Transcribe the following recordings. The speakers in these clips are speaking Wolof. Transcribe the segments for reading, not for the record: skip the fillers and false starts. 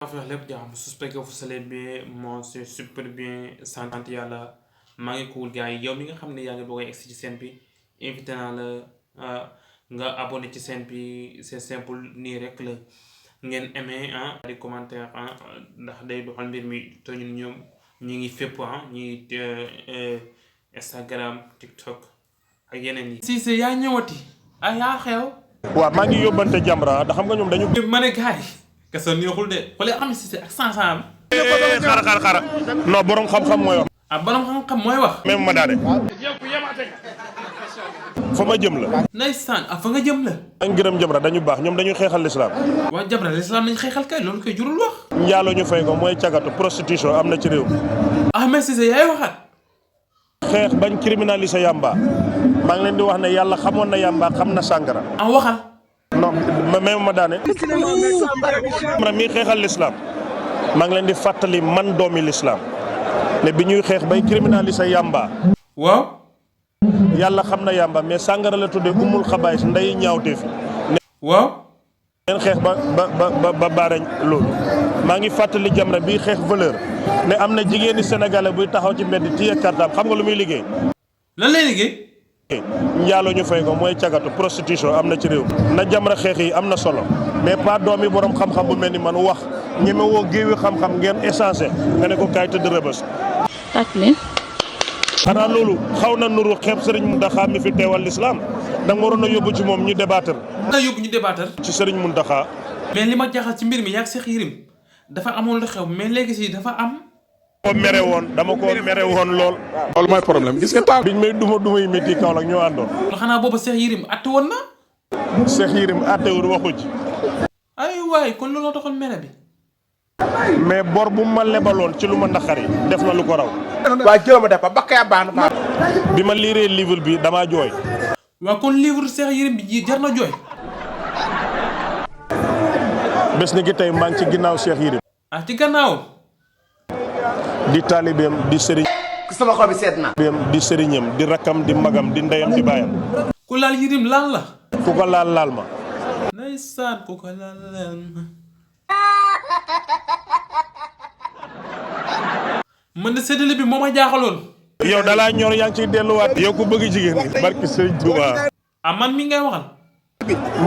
affaire lépp jàmm j'espère que vous allez bien moi c'est super bien sant yàlla maa ngi cool gars yi yow mi nga xam ne yaa ngi bëgg a egsi ci scène bi invité naa la nga abonné ci scène bi c'est simple nii rek la ngeen aimé di commentaire ndax day doxal mbir mi te ñun ñoom ñi ngi fépp ñi ngi Instagram TikTok ak yeneen yi. Cissé yaa ñëwati yaa xew. waaw maa ngi yóbbante Jamra ndax xam nga ñoom dañu. ma ne gars yi kese neexul de xoolal am Cissé ak sansaam. xaaral non borom xam-xam mooy wax. borom xam-xam mooy wax. même ma daane. fa ma jëm la. ndeysaan fa nga jëm la. dañ gërëm Jamra dañu baax ñoom dañu xeexal lislaam. waa Jamra lislaam nañ xeexal kay loolu koy jurul wax. njaaloo ñu fay ko mooy cagatu prostitution am na ci réew mi. Ahmed Cissé yaay waxaat. xeex bañ criminaliser yamba maa ngi leen di wax ne yàlla xamoon na yamba xam na sàngara. waxal. non même ma daane. Jamra mii xeexal lislaam maa ngi leen di fàttali man doomi lislaam ne bi ñuy xeex bay criminaliser yamba. waaw. yàlla xam na yamba mais sàngara la tuddee umul xabaayis nday ñaawteef. waaw. neen xeex ba baarañ loolu maa ngi fàttali Jamra bii xeex valeur ne am na jigéeni sénégalais buy taxaw ci mbedd téye kartaam xam nga lu muy liggéey. lan lay liggéey. njaaloo ñu fay ko mooy cagatu prostitution am na ci réew na Jamra xeex yi am na solo mais pas doomi borom xam-xam bu mel ni man wax ñeme woo géewi xam-xam ngeen échangé nga ne ko kaay tëdd rëbës. xanaa loolu xaw na nuru xeeb Serigne Mountakha mi fi teewal l'islam da nga waroon a yóbbu ci moom ñu débattre. yóbbu ñu débattre. ci Serigne Mountakha. mais li ma jaaxal ci mbir mi yaa ngi Cheikh Yérim dafa amoon lu xew mais léegi si dafa am. dama ko mere woon lool. loolu mooy problème gis nga taal. biñ may duma yu métti Kaolack ñoo àndoon. xanaa boobu Cheikh Yérim atte woon na. Cheikh Yérim attewul waxu ci. ay waay kon looloo taxoon mere bi. mais bor bu ma lebaloon ci lu ma naqari def na lu ko raw. waaye jëlama def ba bakka baax na. bi ma liiree livre bi damaa jooy. waaw kon livre Cheikh Yérim bi jar na jooy. bés ni ki tey maa ngi ci ginnaaw Cheikh Yérim. ci gannaaw. di taalibeem di sëriñ. sama xol bi seet na. di sëriñam di rakkam di magam di ndeyam di baayam. ku laal Yérim laal la. ku ko laal laal ma. ndeysaan ku ko laal laal ma. man de séddale bi moo ma jaaxaloon. yow dalaa ñor yaa ngi ciy delluwaat. yow ku bëgg jigéen ñi. barki sëriñ Tuubaa. man mi ngay waxal.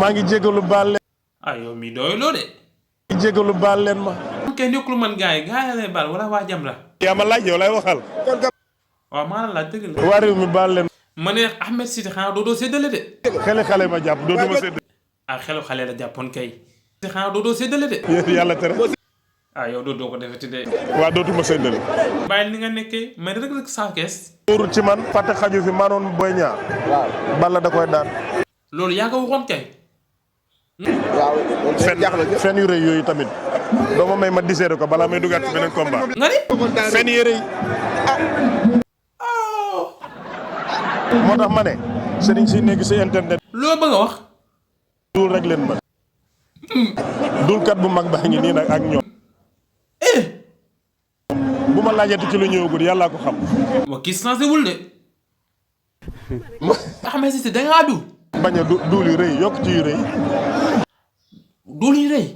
maa ngi jégalu baal leen. yow mi doy loo de. maa ngi jégalu baal leen ma. kay nekkul man gars yi lay baal wala waa Jamra. yaa ma laaj yow lay waxal. waaw maa la laaj dëgg la. waa réew mi baal leen. ma ne Ahmed Cissé xanaa dootoo séddale de. xele xale ma jàpp dootuma séddale. xelu xale la jàppoon kay. xanaa dootoo séddale de. yàlla tere. yow dootoo ko defeti de. waa dootuma séddale. bàyyi ni nga nekkee mais rek saa kees. wóorul ci man fàtte xaju fi manoon Boy Niang. waaw Balla da koy daan. loolu yaa ko waxoon kay. waaw fen yu rëy yooyu tamit doo ma may ma diseere ko balaa may dugaat ci beneen combat. nga ni. fen yu rëy. moo tax ma ne. sëriñ si nekk si internet. loo bëgg a wax. duul rek leen ma. duulkat bu mag baa ngi nii nag ak ñoom. bu ma laajati ci lu ñëwagul yàllaa ko xam. wa kii changé wul de. Ahmed Cissé da ngaa du. bañ a duul yu rëy yokk ci yu rëy. duul yu rëy.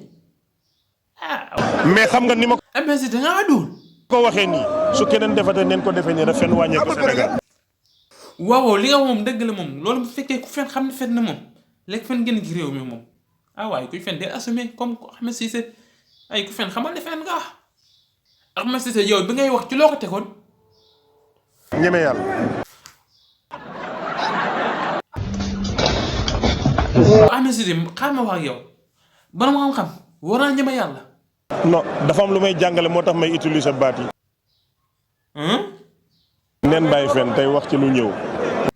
mais xam nga ni ma Ahmed Cissé da ngaa duul. ko waxee nii su keneen defatee neen ko defee nii rek fen wàññee ko Sénégal. waaw li nga moom dëgg la moom loolu bu fekkee ku fen xam ne fen na moom léegi fen gën ci réew mi moom waaye kuy fen de assumé comme Ahmed Cissé ku fen xamal ne fen nga Ahmed Cissé yow bi ngay wax ci loo ko tegoon. ñeme yàlla. Ahmed Cissé xaar ma wax ak yow ba ma xam war naa ñeme yàlla. non dafa am lu may jàngale moo tax may utiliser baat yi. neen bàyyi fen tey wax ci lu ñëw.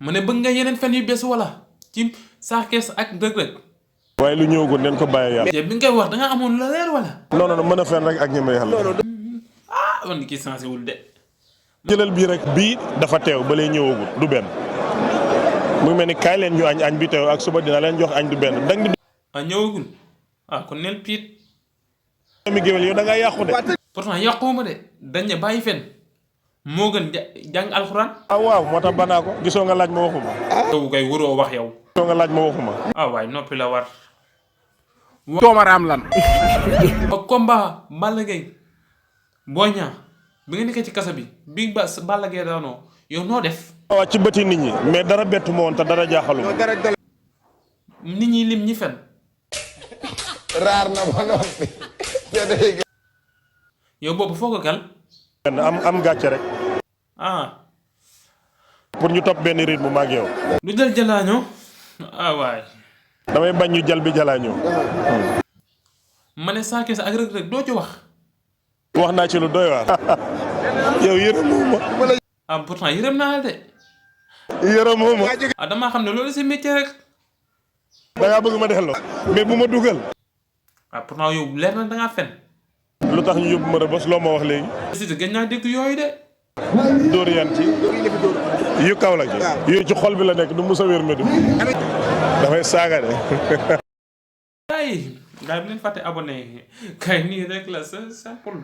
mu ne bëgg nga yeneen fen yu bees wala ci Sa Thiès ak Reug Reug. waaye lu ñëw ko neen ko bàyyi yàlla. bi ngay wax da nga amoon la leer wala. non mën a fen rek ak ñeme yàlla. man kii sensé wul de. jëlal bii rek bii dafa teew ba lay ñëwagul du benn mu mel ni kaay leen ñu añ bi teew ak suba dina leen jox añ du benn dang di. ñëwagul kon neel piit. mi géwél yow da ngaa yàqu de. pourtant yàquwuma de dañ ne bàyyi fen moo gën jàng alxuraan. waaw moo tax banaa ko gisoo nga laaj ma waxuma. yow kay waroo wax yow. gisoo nga laaj ma waxuma. waay noppi la war toomaraam lan. combat Balla Gaye Boy Niang bi nga nekkee ci kaso bi Balla Gaye daanoo yow noo def. waaw ci bëti nit ñi mais dara bettu ma woon te dara jaaxalu ma. nit ñi lim ñi fen. raar na ba noppi. yow boobu foo ko kal. am gàcce rek. pour ñu topp benn rythme ma ak yow. du jël jalaañoo waay. damay bañ ñu jal bi jalaañoo. ma ne Sa Thiès ak Reug Reug doo ci wax. wax naa ci lu doy waar. yow yërëmoo ma. pourtant yërëm naa la de. yërëmoo ma. damaa xam ne loolu si métier rek. da ngaa bëgg ma delloo. mais bu ma dugal. pourtant yow leer na da ngaa fen. lu tax ñu yóbbu ma Rebeuss loo ma wax léegi. si gën naa dégg yooyu de. dóor yan ci. yu kaw la gi. yu ci xol bi la nekk du musa wér medu. dafay saaga de. gars yi bu leen fàtte abonné kay nii rek la c'est simple.